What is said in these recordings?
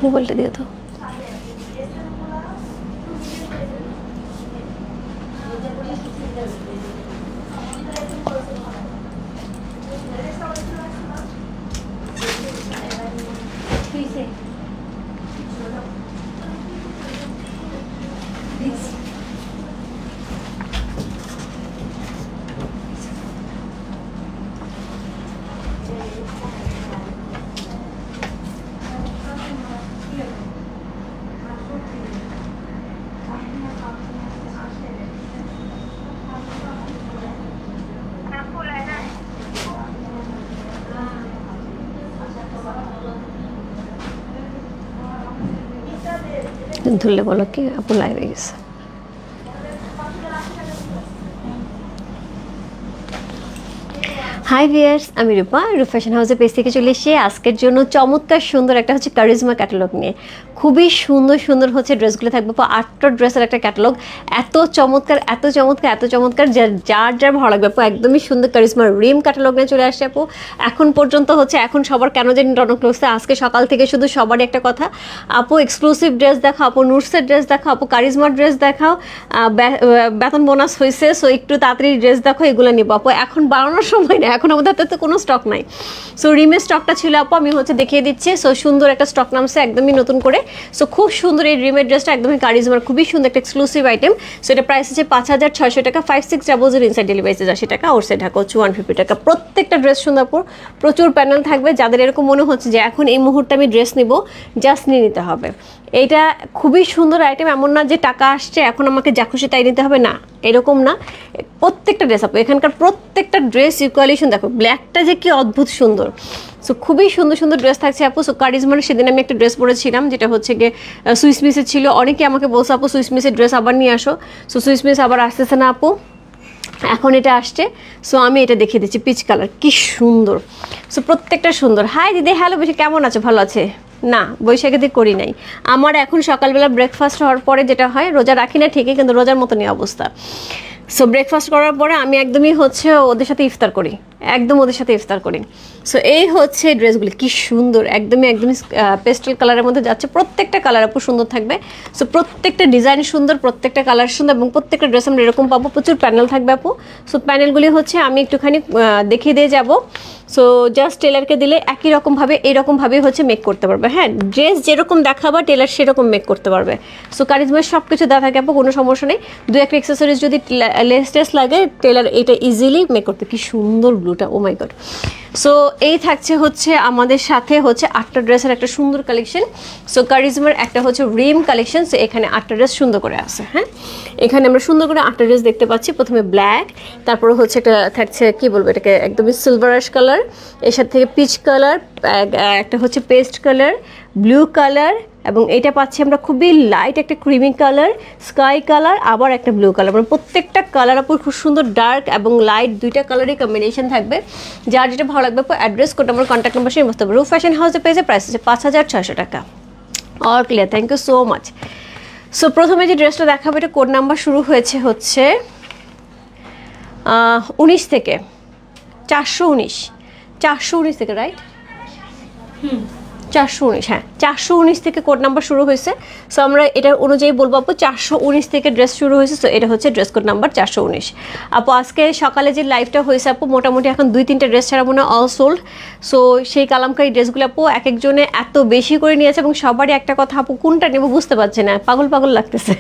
মোবাইলটা দিয়ে দাও। ধরলে বলো কি আপু লাইভে গেছে। হাই ভিয়ার্স, আমি রূপা ফ্যাশন হাউসের পেজ থেকে চলে এসেছি আজকের জন্য চমৎকার সুন্দর একটা হচ্ছে কারিজমা ক্যাটালগ নিয়ে। খুবই সুন্দর সুন্দর হচ্ছে ড্রেসগুলো থাকবে। 8টা ড্রেসের একটা ক্যাটালগ, এত চমৎকার এত চমৎকার এত চমৎকার, যার ভালো লাগবে আপু। একদমই সুন্দর কারিজমা রিম ক্যাটালগ নিয়ে চলে আসছে আপু। এখন পর্যন্ত হচ্ছে এখন সবার কেন জানি টনক লসে, আজকে সকাল থেকে শুধু সবারই একটা কথা, আপু এক্সক্লুসিভ ড্রেস দেখাও, আপু নুটসের ড্রেস দেখাও, আপু কারিজমার ড্রেস দেখাও, বেতন বোনাস হয়েছে সো একটু তাড়াতাড়ি ড্রেস দেখো, এগুলো নিবো আপু। এখন বাড়ানোর সময় না, এখন আমাদের হাতে তো কোনো স্টক নাই। সো রিমের স্টকটা ছিল আপু, আমি হচ্ছে দেখিয়ে দিচ্ছি। সো সুন্দর একটা স্টক নামছে একদমই নতুন করে। সো খুব সুন্দর এই রিমের ড্রেসটা, একদমই কারিজমার খুবই সুন্দর একটা এক্সক্লুসিভ আইটেম। সো এটা প্রাইস আছে 5600 টাকা, 5600 ইনসাইড ডেলিভারি চার্জ 80 টাকা, আউটসাইড ঢাকা হচ্ছে 150 টাকা। প্রত্যেকটা ড্রেস সুন্দর আপু, প্রচুর প্যানেল থাকবে। যাদের এরকম মনে হচ্ছে যে এখন এই মুহূর্তে আমি ড্রেস নিব, জাস্ট নিয়ে নিতে হবে। এইটা খুবই সুন্দর আইটেম, এমন না যে টাকা আসছে এখন আমাকে যা খুশি তাই নিতে হবে, না এরকম না। প্রত্যেকটা ড্রেস আপু, এখানকার প্রত্যেকটা ড্রেস ইকুয়ালিশন দেখো, ব্ল্যাকটা যে কি অদ্ভুত সুন্দর। সো খুবই সুন্দর সুন্দর ড্রেস থাকছে আপু। সো কারিজমার সেদিন আমি একটা ড্রেস পরেছিলাম যেটা হচ্ছে গিয়ে সুইস মিসের ছিল। অনেকে আমাকে বলছে আপু সুইস মিসের ড্রেস আবার নিয়ে আসো। সো সুইস মিস আবার আসতেছে না আপু, এখন এটা আসছে। সো আমি এটা দেখিয়ে দিচ্ছি, পিচ কালার কি সুন্দর। সো প্রত্যেকটা সুন্দর। হাই দিদি, হ্যালো বৈশাখ, কেমন আছো? ভালো আছে না? বৈশাখে দিয়ে করি নাই। আমার এখন সকালবেলা ব্রেকফাস্ট হওয়ার পরে যেটা হয়, রোজা রাখি না ঠিকই, কিন্তু রোজার মতনই অবস্থা। সো ব্রেকফাস্ট করার পরে আমি একদমই হচ্ছে ওদের সাথে ইফতার করি, একদম ওদের সাথে ইফতার করি। সো এই হচ্ছে ড্রেসগুলি কি সুন্দর, একদমই পেস্টেল কালারের মধ্যে যাচ্ছে। প্রত্যেকটা কালার আপু সুন্দর থাকবে। সো প্রত্যেকটা ডিজাইন সুন্দর, প্রত্যেকটা কালার সুন্দর, এবং প্রত্যেকটা ড্রেস আমরা এরকম পাবো। প্রচুর প্যানেল থাকবে আপু। সো প্যানেলগুলি হচ্ছে আমি একটুখানি দেখিয়ে দিয়ে যাব। সো জাস্ট টেলারকে দিলে একই রকমভাবে এইরকমভাবেই হচ্ছে মেক করতে পারবে। হ্যাঁ, ড্রেস যেরকম দেখাবা টেলার সেরকম মেক করতে পারবে। সো কারিজমার সব কিছু দেওয়া থাকে আপু, কোনো সমস্যা নেই। দু একটা অ্যাক্সেসরিজ যদি লেস টেস লাগে, টেলার এটা ইজিলি মেক করতে। কি সুন্দর ব্লুটা, ও মাই গড। সো এই থাকছে হচ্ছে আমাদের সাথে হচ্ছে 8টা ড্রেসের একটা সুন্দর কালেকশন। সো কারিজমার একটা হচ্ছে রিম কালেকশন। সো এখানে 8টা ড্রেস সুন্দর করে আছে। হ্যাঁ, এখানে আমরা সুন্দর করে 8টা ড্রেস দেখতে পাচ্ছি। প্রথমে ব্ল্যাক, তারপরে হচ্ছে একটা থাকছে কি বলবো এটাকে, একদমই সিলভারিশ কালার, এর সাথে থেকে পিচ কালার, একটা হচ্ছে পেস্ট কালার, ব্লু কালার, এবং এটা পাচ্ছি আমরা খুবই লাইট একটা ক্রিমি কালার, স্কাই কালার, আবার একটা ব্লু কালার। মানে প্রত্যেকটা কালার আপু খুব সুন্দর, ডার্ক এবং লাইট দুইটা কালারই কম্বিনেশন থাকবে। যার যেটা ভালো লাগবে আপু অ্যাড্রেস কোড, আমার কন্ট্যাক্ট নাম্বার সেই বসতে হবে। রূপ ফ্যাশন হাউসে পেয়েছে, প্রাইস আছে 5600 টাকা। All clear, thank you so much. So প্রথমে যে ড্রেসটা দেখাবো, এটা কোড নাম্বার শুরু হয়েছে হচ্ছে 19 থেকে, 419 থেকে, রাইট? 419, হ্যাঁ 419 থেকে কোড নাম্বার শুরু হয়েছে। সো আমরা এটার অনুযায়ী বলবো আপু 419 থেকে ড্রেস শুরু হয়েছে। সো এটা হচ্ছে ড্রেস কোড নাম্বার 419 আপু। আজকে সকালে যে লাইভটা হয়েছে আপু, মোটামুটি এখন 2-3টা ড্রেস ছাড়া মনে হয় অল সোল্ড। সো সেই কালামকারী ড্রেসগুলো আপু এক একজনে এত বেশি করে নিয়েছে, এবং সবারই একটা কথা আপু, কোনটা নেবো বুঝতে পারছে না, পাগল পাগল লাগতেছে।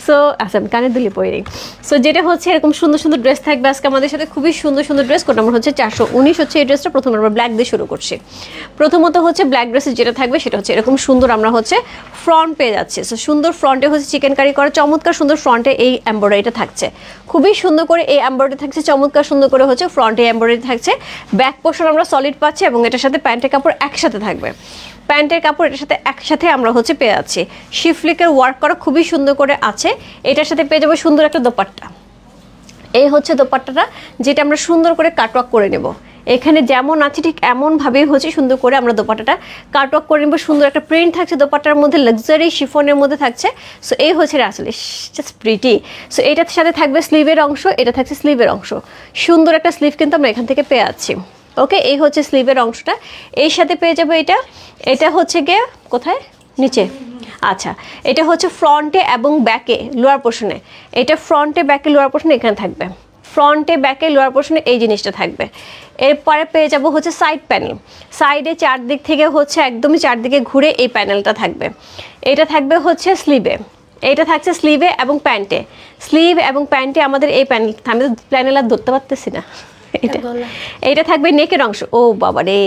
সো আচ্ছা, আমি কানে দুলি পড়ি। সো যেটা হচ্ছে এরকম সুন্দর সুন্দর ড্রেস থাকবে আজকে আমাদের সাথে, খুবই সুন্দর সুন্দর ড্রেস। কোড নাম্বার হচ্ছে 419 হচ্ছে এই ড্রেসটা। প্রথমে আমরা ব্ল্যাক দিয়ে শুরু করছি। প্রথমত হচ্ছে ব্ল্যাক ড্রেসে যেটা থাকবে সেটা হচ্ছে এরকম সুন্দর আমরা হচ্ছে ফ্রন্ট পেয়ে যাচ্ছি। সো সুন্দর ফ্রন্টে হচ্ছে চিকেন কারি করা, চমৎকার সুন্দর ফ্রন্টে এই এমব্রয়ডারিটা থাকছে, খুবই সুন্দর করে এই এমব্রয়ডারি থাকছে, চমৎকার সুন্দর করে হচ্ছে ফ্রন্টে এমব্রয়ডারি থাকছে। ব্যাক পোর্শন আমরা সলিড পাচ্ছি, এবং এটার সাথে প্যান্টের কাপড় একসাথে থাকবে। প্যান্টের কাপড় এটার সাথে একসাথে আমরা হচ্ছে পেয়ে যাচ্ছি। শিফলিকের ওয়ার্ক করা খুবই সুন্দর করে আছে। এটার সাথে পেয়ে যাবো সুন্দর একটা দোপাট্টা। এই হচ্ছে দোপাট্টাটা, যেটা আমরা সুন্দর করে কাটওয়ার্ক করে নেব। এখানে যেমন আছে ঠিক এমনভাবেই হচ্ছে সুন্দর করে আমরা দোপাট্টাটা কাটওয়ার্ক করে নেব। সুন্দর একটা প্রিন্ট থাকছে দোপাট্টার মধ্যে, লাক্সারি শিফনের মধ্যে থাকছে। সো এই হচ্ছে আসলে জাস্ট প্রিটি। সো এটার সাথে থাকবে স্লিভের অংশ, এটা থাকছে স্লিভের অংশ। সুন্দর একটা স্লিভ কিন্তু আমরা এখান থেকে পেয়ে যাচ্ছি। ওকে, এই হচ্ছে স্লিভের অংশটা। এর সাথে পেয়ে যাবো এটা হচ্ছে গিয়ে কোথায়, নিচে। আচ্ছা, এটা হচ্ছে ফ্রন্টে এবং ব্যাকে লোয়ার পোর্শনে, এটা ফ্রন্টে ব্যাকে লোয়ার পোর্শনে এখানে থাকবে, ফ্রন্টে ব্যাকে লোয়ার পোর্শনে এই জিনিসটা থাকবে। এরপরে পেয়ে যাব হচ্ছে সাইড প্যানেল, সাইডে চারদিক থেকে হচ্ছে একদমই চারদিকে ঘুরে এই প্যানেলটা থাকবে। এটা থাকবে হচ্ছে স্লিভে, এটা থাকছে স্লিভে এবং প্যান্টে, স্লিভ এবং প্যান্টে আমাদের এই প্যানেল, আমি তো প্যানেল আর ধরতে পারতেছি না। এটা থাকবে নেকের অংশ, ও বাবা রে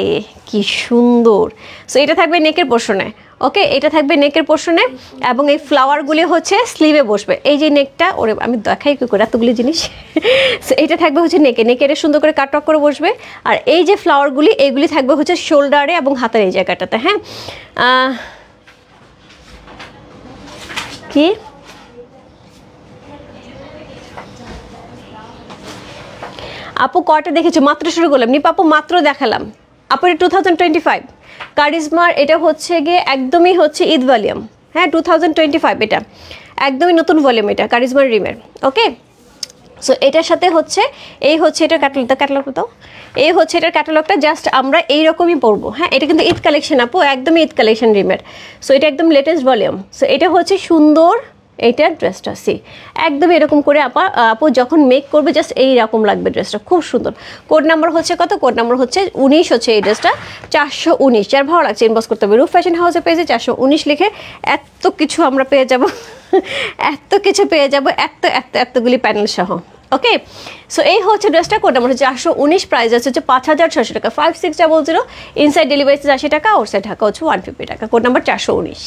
কি সুন্দর। সো এটা থাকবে নেকের পোর্শনে, ওকে, এটা থাকবে নেকের পোর্শনে এবং এই ফ্লাওয়ারগুলি হচ্ছে স্লিভে বসবে। এই যে নেকটা, ওরে আমি দেখাই কি করে এতগুলি জিনিস। সো এটা থাকবে হচ্ছে নেকে এটা সুন্দর করে কাট করে বসবে। আর এই যে ফ্লাওয়ারগুলি এইগুলি থাকবে হচ্ছে শোল্ডারে এবং হাতের এই জায়গাটাতে। হ্যাঁ, কি আপু কয়টা দেখেছো? মাত্র শুরু করলাম নিপ আপু, মাত্র দেখালাম আপু। 2025 কারিজমার, এটা হচ্ছে গিয়ে একদমই হচ্ছে ঈদ ভলিউম। হ্যাঁ, 2025 এটা একদমই নতুন ভলিউম, এটা কারিজমার রিমের। ওকে, সো এটার সাথে হচ্ছে এই হচ্ছে এটার ক্যাটালগটা দাও, এই হচ্ছে এটার ক্যাটালগটা, জাস্ট আমরা এইরকমই পড়বো। হ্যাঁ, এটা কিন্তু ঈদ কালেকশন আপু, একদমই ঈদ কালেকশন রিমের। সো এটা একদম লেটেস্ট ভলিউম। সো এটা হচ্ছে সুন্দর এইটার ড্রেসটা, সি একদম এরকম করে আপু যখন মেক করবে জাস্ট এইরকম লাগবে ড্রেসটা, খুব সুন্দর। কোড নাম্বার হচ্ছে কত? কোড নাম্বার হচ্ছে 19 হচ্ছে এই ড্রেসটা, 419। যার ভালো লাগছে ইনবক্স করতে হবে। রূপ ফ্যাশন হাউসে পেয়েছে 419 লিখে, এত কিছু আমরা পেয়ে যাব, এত কিছু পেয়ে যাব, এতগুলি প্যানেল সহ। ওকে, সো এই হচ্ছে ড্রেসটা, কোড নাম্বার হচ্ছে 419, প্রাইস আছে হচ্ছে 5600 টাকা, 5600। ইনসাইড ডেলিভারি 80 টাকা, আউটসাইড ঢাকা হচ্ছে 150 টাকা, কোড নাম্বার 419।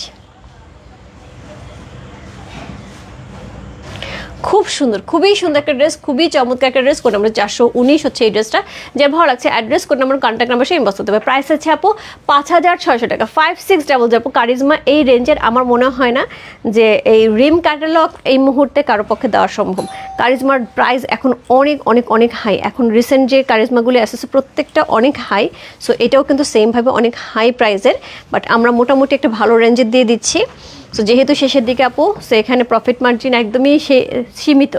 খুব সুন্দর, খুবই সুন্দর একটা ড্রেস, খুবই চমৎকার একটা ড্রেস। কোড নাম্বার 419 হচ্ছে এই ড্রেসটা। যে ভালো লাগছে address, code number, contact number সে ইনবক্স করতে হবে। প্রাইস আছে আপু 5600 টাকা, 5600 আপু। কারিজমা এই রেঞ্জের আমার মনে হয় না যে এই রিম ক্যাটালগ এই মুহূর্তে কারো পক্ষে দেওয়া সম্ভব। কারিজমার প্রাইস এখন অনেক অনেক অনেক হাই, এখন রিসেন্ট যে কারিজমাগুলি আসছে প্রত্যেকটা অনেক হাই। সো এটাও কিন্তু সেমভাবে অনেক হাই প্রাইসের, বাট আমরা মোটামুটি একটা ভালো রেঞ্জের দিয়ে দিচ্ছি। সো যেহেতু শেষের দিকে আপু, সো এখানে প্রফিট মার্জিন একদমই সীমিত।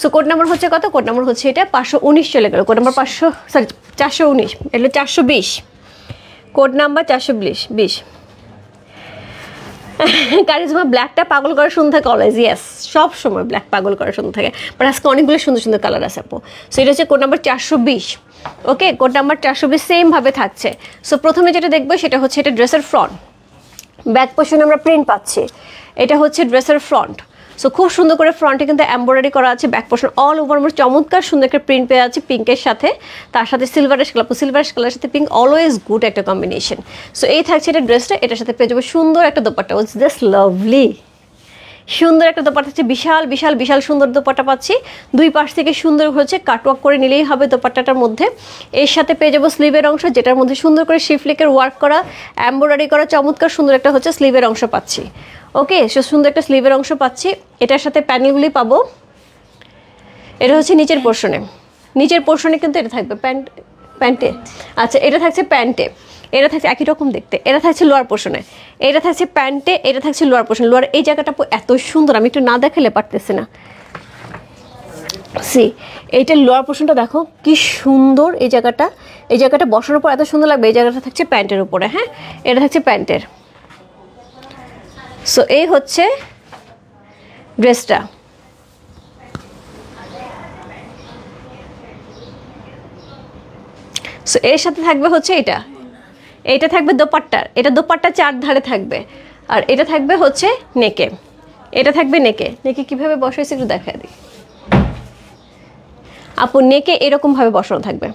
সো কোড নাম্বার হচ্ছে কত? কোড নাম্বার হচ্ছে এটা 519 চলে গেল, কোড নাম্বার 419, এটা 420, কোড নাম্বার 420। কারিজমা ব্ল্যাকটা পাগল করার শুনতে থাকে অলওয়েজ, ইয়েস, সব সময় ব্ল্যাক পাগল করার শুনতে থাকে, বাট আজকে অনেকগুলো সুন্দর সুন্দর কালার আছে আপু। সো এটা হচ্ছে কোড নাম্বার 420। ওকে, কোড নাম্বার 420 সেমভাবে থাকছে। সো প্রথমে যেটা দেখবো সেটা হচ্ছে এটা ড্রেসের ফ্রন্ট, ব্যাক পোর্শনে আমরা প্রিন্ট পাচ্ছি, এটা হচ্ছে ড্রেসের ফ্রন্ট। সো খুব সুন্দর করে ফ্রন্টে কিন্তু এমব্রয়ডারি করা আছে, ব্যাক পোর্শন অল ওভার আমরা চমৎকার সুন্দর একটা প্রিন্ট পেয়ে আছি পিঙ্কের সাথে, তার সাথে সিলভারের কালার, সিলভারের কালারের সাথে পিঙ্ক অলওয়েজ গুড একটা কম্বিনেশন। সো এই থাকছে এটা ড্রেসটা, এটার সাথে পেয়ে যাবো সুন্দর একটা দোপাট্টা, ইটস জাস্ট লাভলি, সুন্দর একটা দোপাট্টা হচ্ছে, বিশাল বিশাল বিশাল সুন্দর দোপাট্টা পাচ্ছি। দুই পাশ থেকে সুন্দর হচ্ছে কাটওয়ার্ক করে নিলেই হবে দোপাট্টাটার মধ্যে। এর সাথে পেয়ে যাবো স্লিভের অংশ, যেটার মধ্যে সুন্দর করে শিফলিকের ওয়ার্ক করা, এমব্রয়ডারি করা চমৎকার সুন্দর একটা হচ্ছে স্লিভের অংশ পাচ্ছি। ওকে, সে সুন্দর একটা স্লিভের অংশ পাচ্ছি। এটার সাথে প্যানেলগুলি পাবো, এটা হচ্ছে নিচের পোর্শনে, নিচের পোর্শনে কিন্তু এটা থাকবে প্যান্টে। আচ্ছা, এটা থাকছে প্যান্টে, এটা থাকছে একই রকম দেখতে, এটা থাকছে লোয়ার পোর্শনে, এটা থাকছে প্যান্টে, এটা থাকছে লোয়ার পোর্শন। লোয়ার এই জায়গাটা এত সুন্দর, আমি একটু না দেখালে পারতেছি না। সি এইটার লোয়ার পোর্শনটা দেখো কি সুন্দর, এই জায়গাটা বসানোর পর এত সুন্দর লাগবে। এই জায়গাটা থাকছে প্যান্টের উপরে, হ্যাঁ, এটা থাকছে প্যান্টের। সো এই হচ্ছে ড্রেসটা। সো এর সাথে থাকবে হচ্ছে এটা থাকবে দোপাট্টার, এটা দোপাট্টা চার ধারে থাকবে, আর এটা থাকবে হচ্ছে নেকে, এটা থাকবে নেকে। নেকে কিভাবে বসাইছে একটু দেখা দিই আপু, নেকে এরকম ভাবে বসানো থাকবে,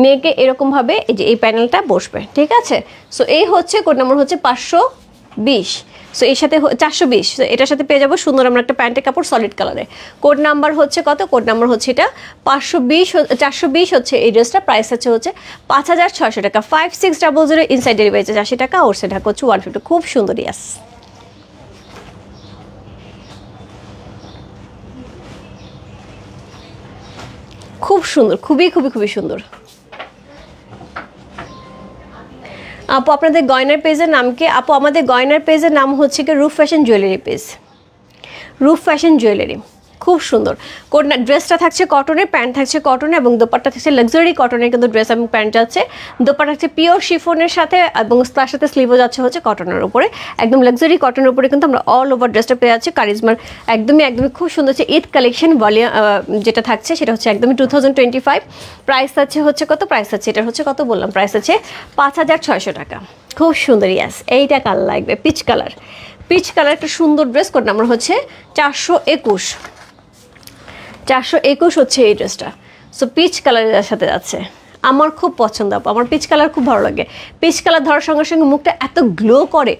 নেকে এরকম ভাবে এই যে এই প্যানেলটা বসবে, ঠিক আছে। সো এই হচ্ছে কোড নাম্বার হচ্ছে 520। সো এর সাথে 420, এটার সাথে পেয়ে যাবো সুন্দর আমরা একটা প্যান্টের কাপড় সলিড কালারে। কোড নাম্বার হচ্ছে কত? কোড নাম্বার হচ্ছে এটা 420 হচ্ছে এই ড্রেসটা। প্রাইস হচ্ছে 5600 টাকা, 5600। ইনসাইড ডেলিভারি 80 টাকা, আউটসাইড ঢাকা হচ্ছে 150। খুব সুন্দর, ইয়াস, খুব সুন্দর, খুবই খুবই খুবই সুন্দর। আপু আপনাদের গয়নার পেজের নাম কি? আপু আমাদের গয়নার পেজের নাম হচ্ছে কি রূপ ফ্যাশন জুয়েলারি পেজ, রূপ ফ্যাশন জুয়েলারি। খুব সুন্দর। ড্রেসটা থাকছে কটনের, প্যান্ট থাকছে কটনের এবং দোপাট্টা থাকছে লাক্সারি কটনের কিন্তু ড্রেস এবং প্যান্ট যাচ্ছে। দোপাট্টা থাকছে পিওর শিফনের সাথে এবং তার সাথে স্লিভও যাচ্ছে হচ্ছে কটনের উপরে, একদম লাক্সারি কটনের উপরে কিন্তু আমরা অল ওভার ড্রেসটা পেয়ে যাচ্ছি কারিজমার। একদমই খুব সুন্দর হচ্ছে ঈদ কালেকশন ভলিউম যেটা থাকছে সেটা হচ্ছে একদমই 2025। প্রাইস আছে হচ্ছে কত, প্রাইস আছে এটা হচ্ছে কত বললাম, প্রাইস আছে 5600 টাকা। খুব সুন্দর, ইয়াস এইটা কালার লাগবে পিচ কালার, পিচ কালার একটা সুন্দর ড্রেস। কোড নাম্বার হচ্ছে 421, 421 হচ্ছে এই ড্রেসটা। সো পিচ কালারের সাথে যাচ্ছে, আমার খুব পছন্দ আপু, আমার পিচ কালার খুব ভালো লাগে। পিচ কালার ধরার সঙ্গে সঙ্গে মুখটা এত গ্লো করে।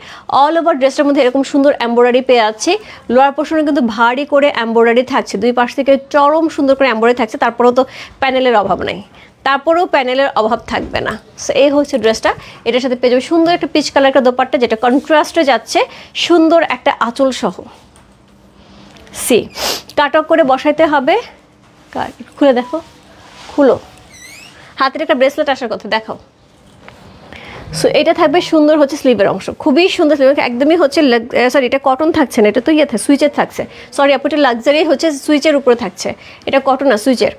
অল ওভার ড্রেসটার মধ্যে এরকম সুন্দর এমব্রয়ডারি পেয়ে যাচ্ছি, লোয়ার পোর্শনে কিন্তু ভারী করে এমব্রয়ডারি থাকছে, দুই পাশ থেকে চরম সুন্দর করে এমব্রয়ডারি থাকছে। তারপরেও তো প্যানেলের অভাব নাই, তারপরেও প্যানেলের অভাব থাকবে না। সো এই হচ্ছে ড্রেসটা, এটার সাথে পেয়ে যাবে সুন্দর একটা পিচ কালার একটা দোপাট্টা যেটা কন্ট্রাস্টে যাচ্ছে, সুন্দর একটা আঁচল সহ। সি কাটক করে বসাইতে হবে, খুলে দেখো, খুলো, হাতের একটা ব্রেসলেট আসার কথা দেখাও। সো এটা থাকবে সুন্দর হচ্ছে স্লিভের অংশ, খুবই সুন্দর স্লিভ, একদমই হচ্ছে সরি এটা কটন থাকছে না, এটা তো ইয়ে সুইচের থাকছে, সরি আপু এটা লাক্সারি হচ্ছে সুইচের উপরে থাকছে, এটা কটন না সুইচের।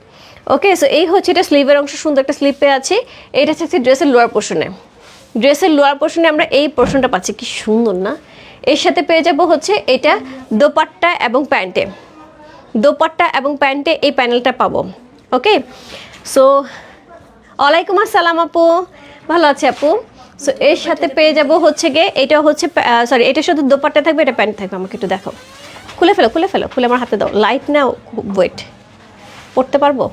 ওকে, সো এই হচ্ছে এটা স্লিভের অংশ, সুন্দর একটা স্লিভ পেয়ে আছে। এইটা থাকছে ড্রেসের লোয়ার পোর্শনে, ড্রেসের লোয়ার পোর্শনে আমরা এই পোর্শনটা পাচ্ছি, কি সুন্দর না। এর সাথে পেয়ে যাব হচ্ছে এটা দোপাট্টা এবং প্যান্টে, দোপাট্টা এবং প্যান্টে এই প্যানেলটা পাবো। ওকে, সো ওয়ালাইকুম আসসালাম আপু, ভালো আছে আপু। সো এর সাথে পেয়ে যাব হচ্ছে গিয়ে এটা হচ্ছে সরি এটার সাথে দোপাট্টা থাকবে, এটা প্যান্ট থাকবে। আমাকে একটু দেখাও, খুলে ফেলো খুলে ফেলো, খুলে আমার হাতে দাও। লাইট নাও, ওয়েট, পড়তে পারবো?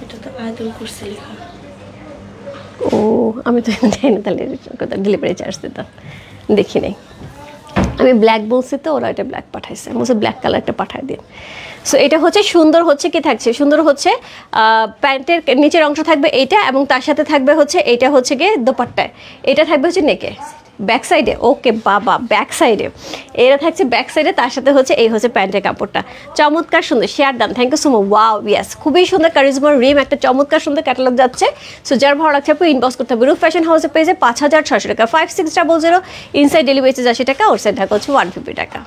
এটা তো আয়াতুল কুরসি লেখা। ও আমি তো জানি না, তাহলে ডেলিভারি চার্জ দিতাম, দেখি নাই। আমি ব্ল্যাক বলছি তো, ওরা এটা ব্ল্যাক পাঠাইছে, বলছে ব্ল্যাক কালারটা পাঠাই দিন। সো এটা হচ্ছে সুন্দর হচ্ছে কি থাকছে, সুন্দর হচ্ছে প্যান্টের নিচের অংশ থাকবে এইটা এবং তার সাথে থাকবে হচ্ছে এইটা হচ্ছে গিয়ে দোপাট্টায়, এটা থাকবে হচ্ছে নেকে ব্যাক সাইডে। ওকে বাবা, ব্যাক সাইডে এরা থাকছে ব্যাক সাইডে, তার সাথে হচ্ছে এই হচ্ছে প্যান্টের কাপড়টা, চমৎকার সুন্দর। শেয়ার দাম, thank you so much. Wow, yes খুবই সুন্দর কারিজমার রিম, একটা চমৎকার সুন্দর ক্যাটালগ যাচ্ছে। সো যার ভালো লাগছে আপু ইনবক্স করতে হবে। রূপ ফ্যাশন হাউসে পেয়েছে 5600 টাকা, 5600, ইনসাইড ডেলিভারি 80 টাকা, ওর সাইড ঢাকা হচ্ছে 150 টাকা।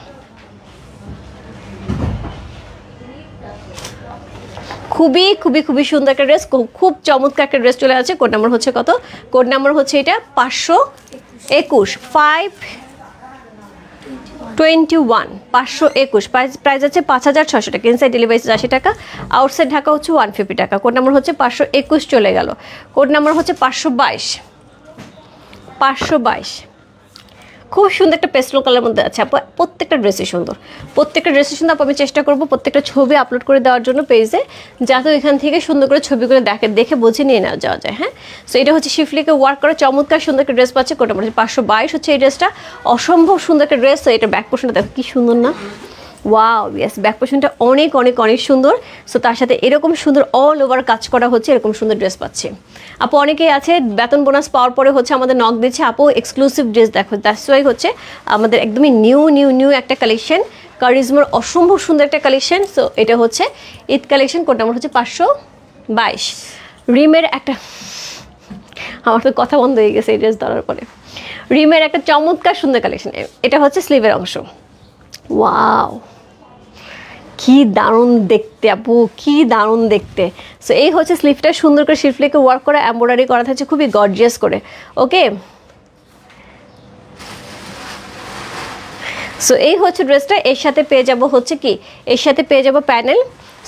খুবই খুবই খুবই সুন্দর একটা ড্রেস, খুব চমৎকার একটা ড্রেস চলে আছে। কোড নাম্বার হচ্ছে কত, কোড নাম্বার হচ্ছে এটা 521, 521, 521, প্রাইস আছে 5600 টাকা, ইনসাইড ডেলিভারি 80 টাকা, আউটসাইড ঢাকা হচ্ছে 150 টাকা। কোড নাম্বার হচ্ছে 521 চলে গেল। কোড নাম্বার হচ্ছে 522, 522, খুব সুন্দর একটা পেস্টেল কালারের মধ্যে আছে আপু। প্রত্যেকটা ড্রেসই সুন্দর, প্রত্যেকটা ড্রেসই সুন্দর আপু। আমি চেষ্টা করবো প্রত্যেকটা ছবি আপলোড করে দেওয়ার জন্য পেজে, যাতে এখান থেকে সুন্দর করে ছবিগুলো দেখে বুঝে নিয়ে নেওয়া যাওয়া যায়। হ্যাঁ, সো এটা হচ্ছে শিফলিকে ওয়ার্ক করা চমৎকার সুন্দর একটা ড্রেস পাচ্ছে। কোটা হচ্ছে 522 হচ্ছে এই ড্রেসটা, অসম্ভব সুন্দর একটা ড্রেস। এটা ব্যাক পোর্শনটা দেখো কি সুন্দর না, ওয়াও, ইয়েস ব্যাক পোর্শনটা অনেক অনেক অনেক সুন্দর। সো তার সাথে এরকম সুন্দর অল ওভার কাজ করা হচ্ছে, এরকম সুন্দর ড্রেস পাচ্ছে আপু। অনেকেই আছে বেতন বোনাস পাওয়ার পরে হচ্ছে আমাদের নক দিচ্ছে আপু এক্সক্লুসিভ ড্রেস দেখো, দ্যাটস ওয়াই হচ্ছে আমাদের একদমই নিউ একটা কালেকশন, কারিজমার অসম্ভব সুন্দর একটা কালেকশন। সো এটা হচ্ছে ঈদ কালেকশন, কোড নাম্বার হচ্ছে 522। রিমের একটা, আমার তো কথা বন্ধ হয়ে গেছে এই ড্রেস ধরার পরে। রিমের একটা চমৎকার সুন্দর কালেকশন, এটা হচ্ছে স্লিভের অংশ। ওয়াও, কি দারুণ দেখতে আপু, কি দারুণ দেখতে। সো এই হচ্ছে স্লিভটা, সুন্দর করে শিফলিকে ওয়ার্ক করা, এমব্রয়ডারি করা থাকছে খুবই গর্জিয়াস করে। ওকে, সো এই হচ্ছে ড্রেসটা। এর সাথে পেয়ে যাব হচ্ছে কি, এর সাথে পেয়ে যাব প্যানেল।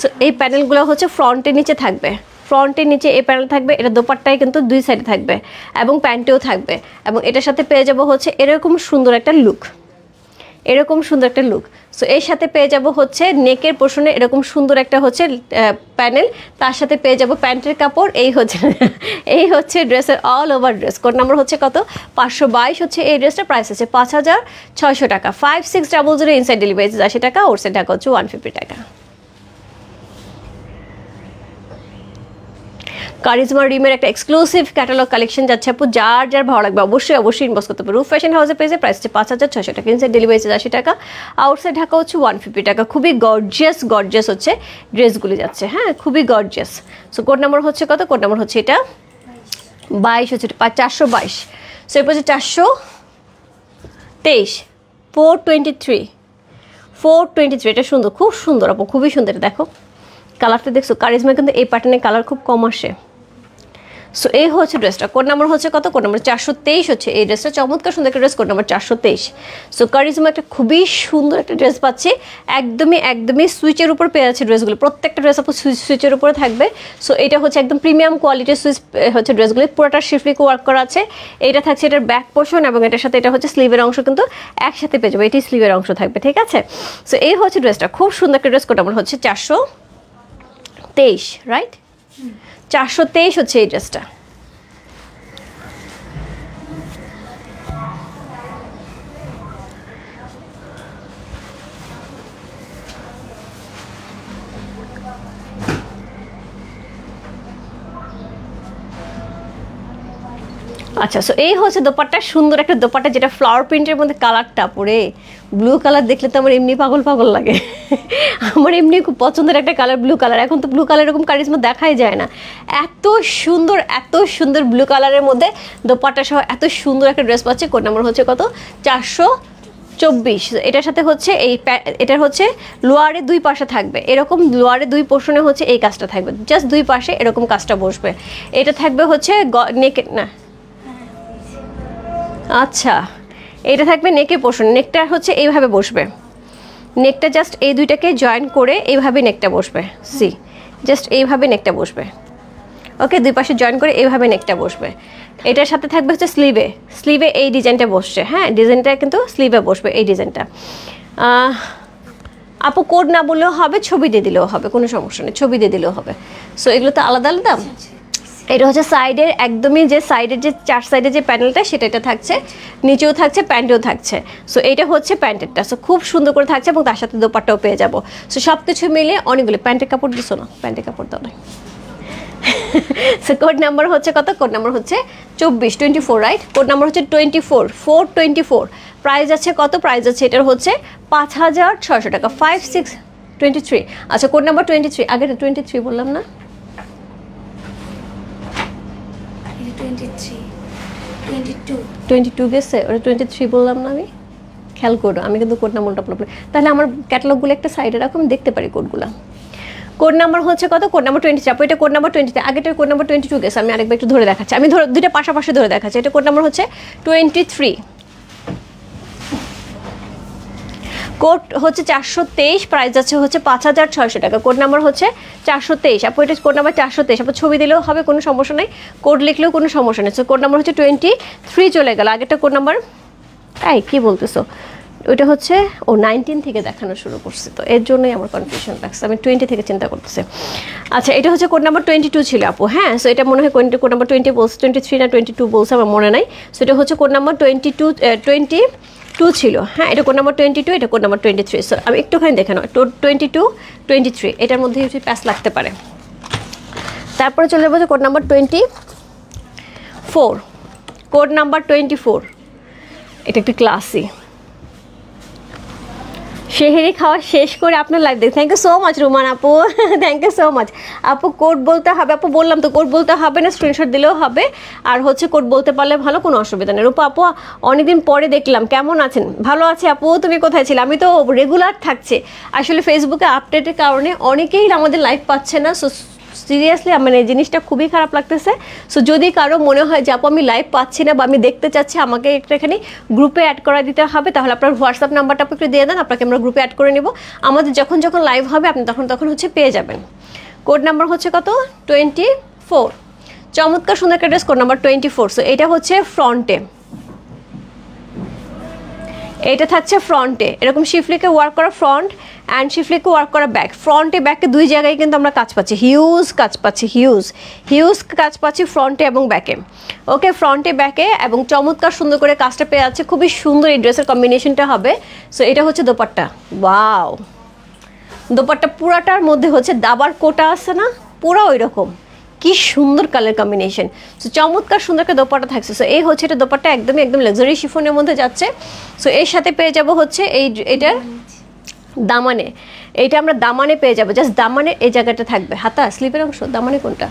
সো এই প্যানেলগুলো হচ্ছে ফ্রন্টের নিচে থাকবে, ফ্রন্টের নিচে এই প্যানেল থাকবে, এটা দোপাট্টায় কিন্তু দুই সাইডে থাকবে এবং প্যান্টেও থাকবে। এবং এটার সাথে পেয়ে যাব হচ্ছে এরকম সুন্দর একটা লুক, এরকম সুন্দর একটা লুক। সো এর সাথে পেয়ে যাব হচ্ছে নেকের পোর্শনে এরকম সুন্দর একটা হচ্ছে প্যানেল, তার সাথে পেয়ে যাব প্যান্টের কাপড়। এই হচ্ছে ড্রেসের all over dress. Code number হচ্ছে কত, 522 হচ্ছে এই ড্রেসটা, প্রাইস আছে 5600 টাকা, 5600, ইনসাইড ডেলিভারি 80 টাকা, ওর সাইড ঢাকা হচ্ছে 150 টাকা। কারিজমা রিমের একটা এক্সক্লুসিভ ক্যাটালগ কালেকশন যাচ্ছে আপু, যার ভালো লাগবে অবশ্যই ইনবক্স করতে হবে। রূপ ফ্যাশন হাউসে পেয়েছে, প্রাইস হচ্ছে 5600 টাকা, ইনসাইড ডেলিভারি 80 টাকা, আউটসাইড ঢাকা হচ্ছে 150 টাকা। খুবই গর্জিয়াস হচ্ছে ড্রেসগুলি যাচ্ছে, হ্যাঁ খুবই গর্জিয়াস। সো কোড নাম্বার হচ্ছে কত, কোড নাম্বার হচ্ছে এটা 22 হচ্ছে 422। সো এরপর হচ্ছে 423, 423 এটা সুন্দর, খুব সুন্দর আপু, খুবই সুন্দর। দেখো কালারটা দেখছো, কারিজমা কিন্তু এই প্যাটার্নের কালার খুব কম আসে। সো এই হচ্ছে ড্রেসটা। কোড নাম্বার হচ্ছে কত? কোড নাম্বার 423 হচ্ছে এই ড্রেসটা। চমৎকার সুন্দর একটা dress, code number 423। So charisma একটা খুবই সুন্দর একটা ড্রেস পাচ্ছি, একদমই সুইচের উপর পেয়ে আছে ড্রেসগুলো। প্রত্যেকটা ড্রেস আপু সুইচের উপরে থাকবে। সো এটা হচ্ছে একদম প্রিমিয়াম কোয়ালিটির সুইচ হচ্ছে ড্রেসগুলো, পুরোটা শিফলিকে ওয়ার্ক করা আছে। এটা থাকছে এটার ব্যাক পোর্শন এবং এটার সাথে এটা হচ্ছে স্লিভের অংশ কিন্তু একসাথে পেয়ে যাবে, এটি স্লিভের অংশ থাকবে, ঠিক আছে। সো এই হচ্ছে ড্রেসটা, খুব সুন্দর একটা ড্রেস। কোড নাম্বার হচ্ছে 423, রাইট? 423 হচ্ছে এই ড্রেসটা। আচ্ছা, সো এই হচ্ছে দোপাট্টা, সুন্দর একটা দোপাট্টা যেটা ফ্লাওয়ার প্রিন্টের মধ্যে। কালারটা পরে ব্লু কালার দেখলে তো আমার এমনি পাগল লাগে। আমার এমনি খুব পছন্দের একটা কালার ব্লু কালার। এখন তো ব্লু কালার এরকম কারিজমা দেখাই যায় না। এত সুন্দর ব্লু কালারের মধ্যে দোপাট্টা সহ এত সুন্দর একটা ড্রেস পাচ্ছে। কোড নাম্বার হচ্ছে কত? 424। এটার সাথে হচ্ছে এটার হচ্ছে লোয়ারে দুই পাশে থাকবে এরকম, লোয়ারে দুই পোর্শনে হচ্ছে এই কাজটা থাকবে, জাস্ট দুই পাশে এরকম কাজটা বসবে। এটা থাকবে হচ্ছে নেকে, না আচ্ছা, এটা থাকবে নেকের পোর্শন। নেকটা হচ্ছে এইভাবে বসবে, নেকটা জাস্ট এই দুইটাকে জয়েন করে এইভাবে নেকটা বসবে। সি, জাস্ট এইভাবে নেকটা বসবে। ওকে, দুই পাশে জয়েন করে এইভাবে নেকটা বসবে। এটার সাথে থাকবে হচ্ছে স্লিভে এই ডিজাইনটা বসছে। হ্যাঁ, ডিজাইনটা কিন্তু স্লিভে বসবে, এই ডিজাইনটা। আপু কোড না বললেও হবে, ছবি দিয়ে দিলেও হবে, কোনো সমস্যা নেই, ছবি দিয়ে দিলেও হবে। সো এগুলো তো আলাদা আলাদা। এটা হচ্ছে সাইডের একদমই যে সাইডের যে চার সাইডের যে প্যানেলটা সেটা এটা থাকছে, নিচেও থাকছে, প্যান্টেও থাকছে। সো এটা হচ্ছে প্যান্টেরটা। সো খুব সুন্দর করে থাকছে এবং তার সাথে দোপাট্টাও পেয়ে যাবো। সো সব কিছু মিলে অনেকগুলো। প্যান্টের কাপড় দিছো না? প্যান্টের কাপড় দাও না। সো কোড নাম্বার হচ্ছে কত? কোড নাম্বার হচ্ছে 24, রাইট? কোড নাম্বার হচ্ছে 424। প্রাইস আছে কত? প্রাইস আছে এটার হচ্ছে 5600 টাকা, 5623। আচ্ছা, কোড নাম্বার 23। আগে 23 বললাম না? 22 গেছে, ওটা 23 বললাম না আমি? খেয়াল করো, আমি কিন্তু কোড নাম্বারটা আপনার, তাহলে আমার ক্যাটালগুলো একটা সাইডে রাখো, আমি দেখতে পারি কোডগুলো। কোড নাম্বার হচ্ছে কত? Code number 23। আপু এটা কোড নাম্বার 23, আগেটার কোড নাম্বার 22 গেছে। আমি আরেকবার একটু ধরে দেখাচ্ছি, আমি দুইটা পাশাপাশি ধরে দেখাচ্ছি। এটা কোড নাম্বার হচ্ছে 23, কোড হচ্ছে 423, প্রাইস আছে হচ্ছে 5600 টাকা। কোড নাম্বার হচ্ছে 423। আপু এটা কোড নাম্বার 423। আপু ছবি দিলেও হবে, কোনো সমস্যা নেই, কোড লিখলেও কোনো সমস্যা নেই। সো কোড নাম্বার হচ্ছে 23 চলে গেল। আগেরটা কোড নাম্বার কি বলতেছো? ওইটা হচ্ছে 19 থেকে দেখানো শুরু করছে, তো এর জন্যই আমার কনফিউশন লাগছে, আমি 20 থেকে চিন্তা করতেছি। আচ্ছা, এটা হচ্ছে কোড নাম্বার 22 ছিল আপু। হ্যাঁ, সো এটা মনে হয় কোড নাম্বার 20 বলছে, 23 না 22 বলছে, আমার মনে নাই। সো এটা হচ্ছে কোড নাম্বার 22 ছিল। হ্যাঁ, এটা কোড নাম্বার 22, এটা কোড নাম্বার 23। সো আমি একটুখানি দেখে নাও, 22, 23 এটার মধ্যে হচ্ছে প্যাচ লাগতে পারে। তারপরে চলে যাবো কোড নাম্বার 24। কোড নাম্বার 24, এটা একটু ক্লাসি। সেহেরি খাওয়া শেষ করে আপনার লাইভ দেখ। Thank you so much Ruman আপু, থ্যাংক ইউ সো মাচ আপু। কোড বলতে হবে আপু, বললাম তো কোড বলতে হবে না, স্ক্রিনশট দিলেও হবে। আর হচ্ছে কোড বলতে পারলে ভালো, কোনো অসুবিধা নেই। রূপা আপু অনেকদিন পরে দেখলাম, কেমন আছেন? ভালো আছে আপু, তুমি কোথায় ছিলে? আমি তো রেগুলার থাকছে, আসলে ফেসবুকে আপডেটের কারণে অনেকেই আমাদের লাইভ পাচ্ছে না। সো সিরিয়াসলি মানে এই জিনিসটা খুবই খারাপ লাগতেছে। সো যদি কারো মনে হয় যে আপু আমি লাইভ পাচ্ছি না বা আমি দেখতে চাচ্ছি, আমাকে একটুখানি গ্রুপে অ্যাড করা দিতে হবে, তাহলে আপনার হোয়াটসঅ্যাপ নাম্বারটা একটু দিয়ে দেন, আপনাকে আমরা গ্রুপে অ্যাড করে নেব। আমাদের যখন লাইভ হবে আপনি তখন হচ্ছে পেয়ে যাবেন। কোড নাম্বার হচ্ছে কত? 24। চমৎকার সুন্দর একটা ড্রেস, কোড নাম্বার 24। সো এটা হচ্ছে ফ্রন্টে, এটা থাকছে ফ্রন্টে এরকম শিফলিকে ওয়ার্ক করা ফ্রন্ট অ্যান্ড শিফলিকে ওয়ার্ক করা ব্যাক। ফ্রন্টে ব্যাকে দুই জায়গায় কিন্তু আমরা কাজ পাচ্ছি, হিউজ কাজ পাচ্ছি ফ্রন্টে এবং ব্যাকে। ওকে, ফ্রন্টে ব্যাকে এবং চমৎকার সুন্দর করে কাজটা পেয়ে যাচ্ছে, খুবই সুন্দর এই ড্রেসের কম্বিনেশনটা হবে। সো এটা হচ্ছে দোপাট্টা, ওয়াও, দোপাট্টা পুরাটার মধ্যে হচ্ছে দাবার কোটা আছে না, পুরো ওই রকম, কি সুন্দর কালার কম্বিনেশন। সো চমৎকার সুন্দর একটা দোপাট্টা থাকছে। সো এই হচ্ছে এটা দোপাট্টা, একদম লাক্সারি শিফনের মধ্যে যাচ্ছে। সো এর সাথে পেয়ে যাব হচ্ছে এটার দামানে, এইটা আমরা দামানে পেয়ে যাবো, জাস্ট দামানে এই জায়গাটা থাকবে, হাতা স্লিভের অংশ, দামানে কোনটা?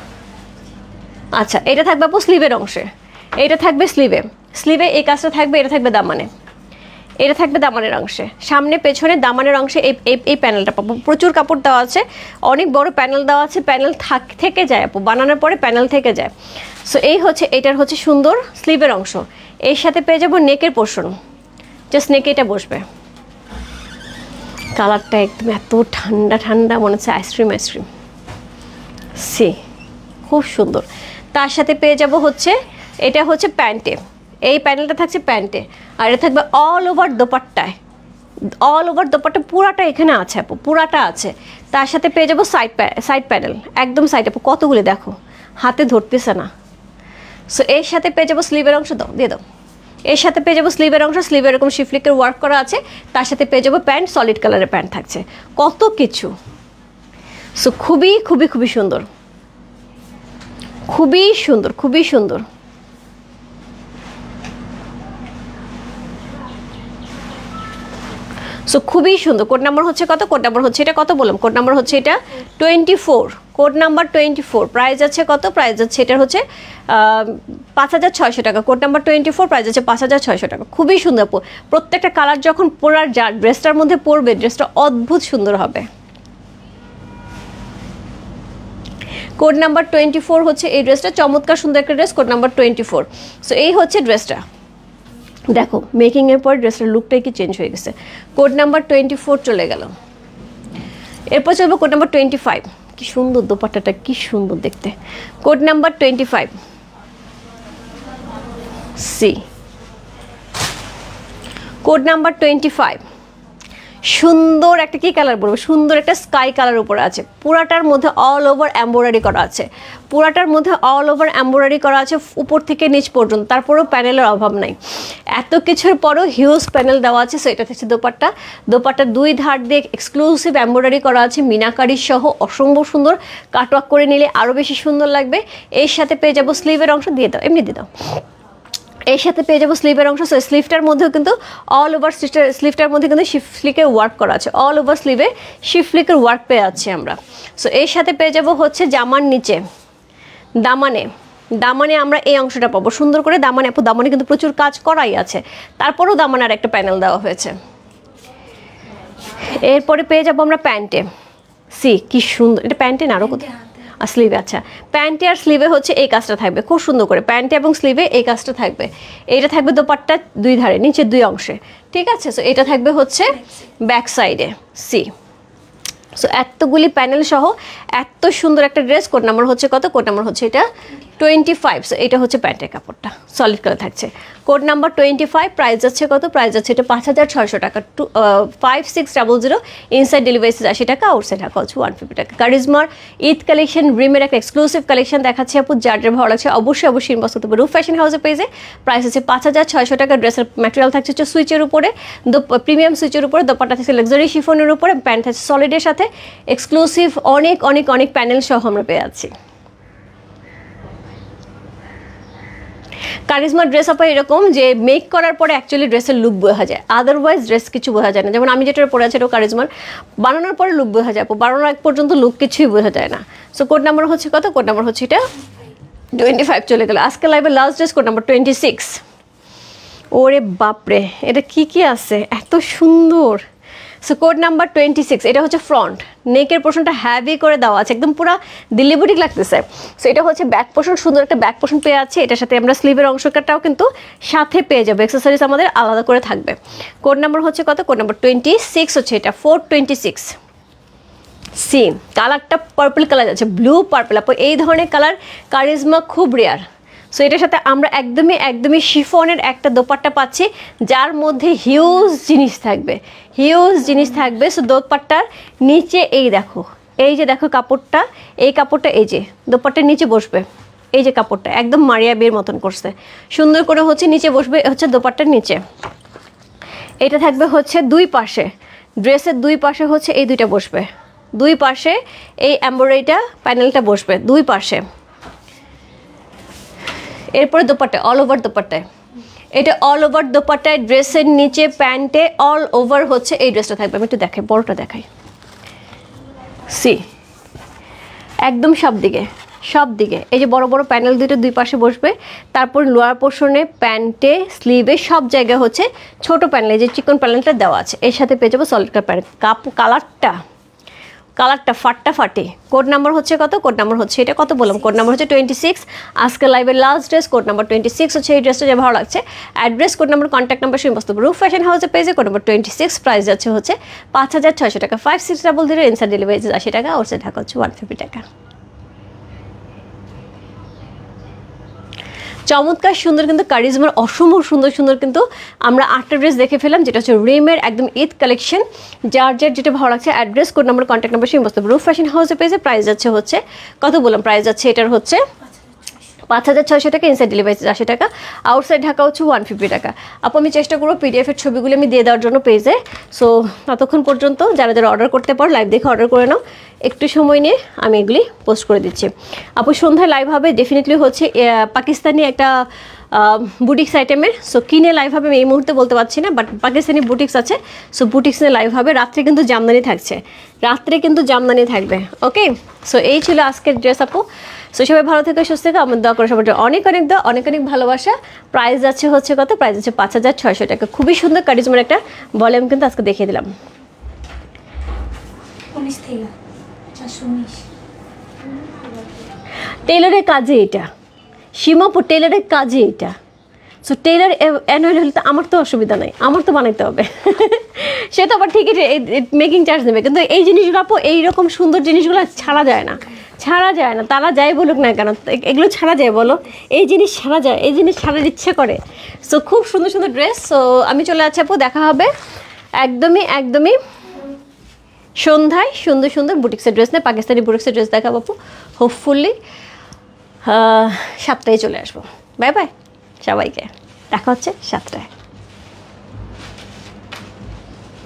আচ্ছা, এটা থাকবে আপু স্লিভের অংশে, এটা থাকবে স্লিভে এই কাজটা থাকবে, এটা থাকবে দামানে। এটা থাকবে দামানের অংশে, সামনে পেছনে দামানের অংশে এই প্যানেলটা পাবো। প্রচুর কাপড় দেওয়া আছে, অনেক বড় প্যানেল দেওয়া আছে, প্যানেল থেকে যায় আপু, বানানোর পরে প্যানেল থেকে যায়। সো এই হচ্ছে এটার হচ্ছে সুন্দর স্লিভের অংশ। এর সাথে পেয়ে যাবো নেকের পোর্শন, জাস্ট নেকে এটা বসবে। কালারটা একদম এত ঠান্ডা ঠান্ডা, মনে হচ্ছে আইসক্রিম আইসক্রিম। সি খুব সুন্দর। তার সাথে পেয়ে যাব হচ্ছে এটা হচ্ছে প্যান্টে, এই প্যানেলটা থাকছে প্যান্টে, আর এটা থাকবে অল ওভার দোপাট্টায়, অল ওভার দোপাট্টা পুরাটা এখানে আছে আপু, পুরাটা আছে। তার সাথে পেয়ে যাবো সাইড প্যানেল, একদম সাইড আপু, কতগুলি দেখো, হাতে ধরতেছে না। সো এর সাথে পেয়ে যাবো স্লিভের অংশ, দাও দিয়ে দাও। এর সাথে পেয়ে যাবো স্লিভের অংশ, স্লিভে এরকম শিফলিকের ওয়ার্ক করা আছে। তার সাথে পেয়ে যাবো প্যান্ট, সলিড কালারের প্যান্ট থাকছে, কত কিছু। সো খুবই খুবই খুবই সুন্দর, খুবই সুন্দর, খুবই সুন্দর। সো খুবই সুন্দর। কোড নাম্বার হচ্ছে কত? কোড নাম্বার হচ্ছে এটা কত বললাম? কোড নাম্বার হচ্ছে এটা 24, কোড নাম্বার 24। প্রাইস আছে কত? প্রাইস আছে এটার হচ্ছে 5600 টাকা। কোড নাম্বার 24, প্রাইস আছে 5600 টাকা। খুবই সুন্দর। প্রত্যেকটা কালার যখন পরার যা ড্রেসটার মধ্যে পরবে, ড্রেসটা অদ্ভুত সুন্দর হবে। কোড নাম্বার 24 হচ্ছে এই ড্রেসটা, চমৎকার সুন্দর একটা ড্রেস, কোড নাম্বার 24। সো এই হচ্ছে ড্রেসটা, দেখো মেকিংয়ের পর ড্রেসটার লুকটাই কি চেঞ্জ হয়ে গেছে। কোড নাম্বার 24 চলে গেল। এরপর চলবে কোড নাম্বার 25। কি সুন্দর দোপাট্টাটা, কি সুন্দর দেখতে। Code number 25 C, code number 25 সুন্দর একটা কি কালার বলবো, সুন্দর একটা স্কাই কালার উপরে আছে, পুরাটার মধ্যে অল ওভার এমব্রয়ডারি করা আছে, পুরাটার মধ্যে অল ওভার এমব্রয়ডারি করা আছে উপর থেকে নিচ পর্যন্ত। তারপরেও প্যানেলের অভাব নাই, এত কিছুর পরেও হিউজ প্যানেল দেওয়া আছে। সো এটা হচ্ছে দোপাট্টা, দোপাট্টার দুই ধার দিয়ে এক্সক্লুসিভ এমব্রয়ডারি করা আছে মিনাকারি সহ, অসম্ভব সুন্দর। কাটওয়ার্ক করে নিলে আরও বেশি সুন্দর লাগবে। এর সাথে পেয়ে যাবো স্লিভের অংশ, দিয়ে দাও এমনি দিয়ে দাও। এর সাথে পেয়ে যাবো স্লিভের অংশ। সো স্লিভটার মধ্যেও কিন্তু অল ওভার স্লিভটার মধ্যে কিন্তু শিফলিকের ওয়ার্ক করা আছে, অল ওভার স্লিভে শিফলিকের ওয়ার্ক পেয়ে যাচ্ছি আমরা। সো এর সাথে পেয়ে যাবো হচ্ছে জামার নিচে দামানে, দামানে আমরা এই অংশটা পাবো সুন্দর করে। দামানে আপু, দামানে কিন্তু প্রচুর কাজ করাই আছে, তারপরেও দামানে আর একটা প্যানেল দেওয়া হয়েছে। এরপরে পেয়ে যাবো আমরা প্যান্টে, সি কি সুন্দর, এটা প্যান্টে না আরও কোথায় আর স্লিভে। আচ্ছা, প্যান্টে আর স্লিভে হচ্ছে এই কাজটা থাকবে খুব সুন্দর করে, প্যান্টে এবং স্লিভে এই কাজটা থাকবে। এইটা থাকবে দোপাট্টা দুই ধারে, নিচে দুই অংশে, ঠিক আছে। সো এটা থাকবে হচ্ছে ব্যাক সাইডে, সি। সো এতগুলি প্যানেল সহ এত সুন্দর একটা ড্রেস। কোড নাম্বার হচ্ছে কত? কোড নাম্বার হচ্ছে এটা 25। সো এটা হচ্ছে প্যান্টের কাপড়টা, সলিড কালার থাকছে। কোড নাম্বার 25, প্রাইস যাচ্ছে কত? প্রাইস যাচ্ছে এটা 5600 টাকা, 5600। ইনসাইড ডেলিভারি 80 টাকা, আউটসাইড ঢাকা হচ্ছে 150 টাকা। কারিজমার ঈদ কালেকশন, রিমের একটা এক্সক্লুসিভ কালেকশন দেখাচ্ছে আপু, যার ভালো লাগছে অবশ্যই অবশ্যই ইনবক্স করতে হবে রূপ ফ্যাশন হাউসের পেজে। প্রাইস হচ্ছে 5600 টাকা। ড্রেসের ম্যাটেরিয়াল থাকছে হচ্ছে সুইচের উপরে, প্রিমিয়াম সুইচের উপরে, দোপাট্টা থাকছে লাক্সারি শিফনের উপরে, প্যান্ট থাকছে সলিডের সাথে, এক্সক্লুসিভ অনেক অনেক অনেক প্যানেল সহ আমরা পেয়ে যাচ্ছি। কারিজমা ড্রেস আপা এরকম যে মেক করার পরে অ্যাকচুয়ালি ড্রেসের লুক বোঝা যায়, আদারওয়াইজ ড্রেস কিছু বোঝা যায় না। যেমন আমি যেটা পরে আছি এটাও কারিজমার, বানানোর পরে লুক বোঝা যায়, বানানোর আগ পর্যন্ত লুক কিছুই বোঝা যায় না। সো কোড নাম্বার হচ্ছে কত? কোড নাম্বার হচ্ছে এটা 25 চলে গেল। আজকে লাইভে লাস্ট ড্রেস কোড নাম্বার 26। ওরে বাপরে, এটা কি কি আছে এত সুন্দর। সো কোড নাম্বার 26, এটা হচ্ছে ফ্রন্ট, নেকের পোর্শনটা হ্যাভি করে দেওয়া আছে, একদম পুরো দিল্লি বুটিক লাগতেছে। সো এটা হচ্ছে ব্যাক পোর্শন, সুন্দর একটা ব্যাক পোর্শন পেয়ে আছে। এটার সাথে আমরা স্লিভের অংশটাও কিন্তু সাথে পেয়ে যাবো, অ্যাক্সেসরিজ আমাদের আলাদা করে থাকবে। কোড নাম্বার হচ্ছে কত? কোড নাম্বার 26 হচ্ছে এটা 426। সিম কালারটা পার্পল কালার আছে, ব্লু পার্পল। আপু এই ধরনের কালার কারিজমা খুব রেয়ার। সো এটার সাথে আমরা একদমই শিফনের একটা দোপাট্টা পাচ্ছি, যার মধ্যে হিউজ জিনিস থাকবে, হিউজ জিনিস থাকবে। সো দোপাট্টার নিচে এই দেখো, এই যে দেখো কাপড়টা, এই কাপড়টা এই যে দোপাট্টার নিচে বসবে, এই যে কাপড়টা একদম মারিয়া বিয়ের মতন করছে, সুন্দর করে হচ্ছে নিচে বসবে হচ্ছে দোপাট্টার নিচে। এটা থাকবে হচ্ছে দুই পাশে, ড্রেসের দুই পাশে হচ্ছে এই দুইটা বসবে, দুই পাশে এই এমব্রয়ডারিটা প্যানেলটা বসবে দুই পাশে। এরপরে দোপাট্টা অল ওভার দোপাট্টায়, এটা অল ওভার দোপাট্টায়, ড্রেসের নিচে প্যান্টে অল ওভার হচ্ছে এই ড্রেসটা থাকবে। আমি একটু দেখাই, বড়টা দেখাই, সি একদম সব দিকে সব দিকে এই যে বড় বড় প্যানেল দুটো দুই পাশে বসবে, তারপর লোয়ার পোর্শনে প্যান্টে স্লিভে সব জায়গায় হচ্ছে ছোট প্যানেল, এই যে চিকন প্যানেলটা দেওয়া আছে। এর সাথে পেয়ে যাবো সলিড প্যানেল। কালারটা ফাটাফাটি। কোড নাম্বার হচ্ছে কত? কোড নাম্বার হচ্ছে এটা কত বললাম, কোড নাম্বার হচ্ছে 26। আজকে লাইভের লাস্ট ড্রেস, কোড নাম্বার 26 হচ্ছে এই ড্রেসটা যে ভালো লাগছে। Address, code number, contact number সমস্ত রূপ ফ্যাশন হাউসের পেজে, কোড নাম্বার 26। প্রাইস যাচ্ছে হচ্ছে 5600 টাকা, 5600, ইনসাইড ডেলিভারি 80 টাকা, আউটসাইড ঢাকা হচ্ছে 150 টাকা। চমৎকার সুন্দর কিন্তু কারিজমার অসম্ভব সুন্দর সুন্দর কিন্তু আমরা 8টা ড্রেস দেখে ফেলাম, যেটা হচ্ছে রিমের একদম ঈদ কালেকশন। যার যেটা ভালো লাগছে address, code number, contact number সমস্ত রূপ ফ্যাশন হাউসে পেয়েছে। প্রাইস যাচ্ছে হচ্ছে কত বললাম, প্রাইস যাচ্ছে এটার হচ্ছে 5600 টাকা, ইনসাইড ডেলিভারি 80 টাকা, আউটসাইড ঢাকা হচ্ছে 150 টাকা। আপু আমি চেষ্টা করবো পিডিএফের ছবিগুলো আমি দিয়ে দেওয়ার জন্য পেজে। সো ততক্ষণ পর্যন্ত যারা যারা অর্ডার করতে পারো লাইভ দেখে অর্ডার করে নাও, একটু সময় নিয়ে আমি এগুলি পোস্ট করে দিচ্ছি। আপু সন্ধ্যায় লাইভ হবে ডেফিনেটলি হচ্ছে পাকিস্তানি একটা বুটিক্স আইটেমের। সো কিনে লাইভ হবে আমি এই মুহূর্তে বলতে পারছি না, বাট পাকিস্তানি বুটিক্স আছে। সো বুটিক্স নিয়ে লাইভ হবে। রাত্রে কিন্তু জামদানি থাকছে, রাত্রে কিন্তু জামদানি থাকবে। ওকে, সো এই ছিল আজকের ড্রেস আপু। সো সবাই ভালো থেকে সুস্থ থেকে আমার দোয়া করে সবার অনেক অনেক দোয়া, অনেক অনেক ভালোবাসা। প্রাইস যাচ্ছে হচ্ছে কত, প্রাইস যাচ্ছে 5600 টাকা। খুবই সুন্দর কারিজমার একটা ভলিউম কিন্তু আজকে দেখিয়ে দিলাম। 19 থেকে 419 টেইলরের কাজে এটা, সীমাপুর টেইলরের কাজে এটা। সো টেইলর অ্যানুয়াল হলে তো আমার তো অসুবিধা নাই, আমার তো বানাইতে হবে। সে তো আবার ঠিকই মেকিং চার্জ নেবে, কিন্তু এই জিনিসগুলো আপু এইরকম সুন্দর জিনিসগুলো ছাড়া যায় না, ছাড়া যায় না। তারা যাই বলুক না কেন, এগুলো ছাড়া যায় বলো? এই জিনিস ছাড়া যায়, এই জিনিস ছাড়ার ইচ্ছে করে। সো খুব সুন্দর সুন্দর ড্রেস। সো আমি চলে যাচ্ছি আপু, দেখা হবে একদমই একদমই সন্ধ্যায় সুন্দর সুন্দর বুটিক্সের ড্রেস নেই, পাকিস্তানি বুটিক্সের ড্রেস দেখাবো আপু। হোপফুলি 7টায় চলে আসবো। বাই বাই সবাইকে, দেখা হচ্ছে 7টায়।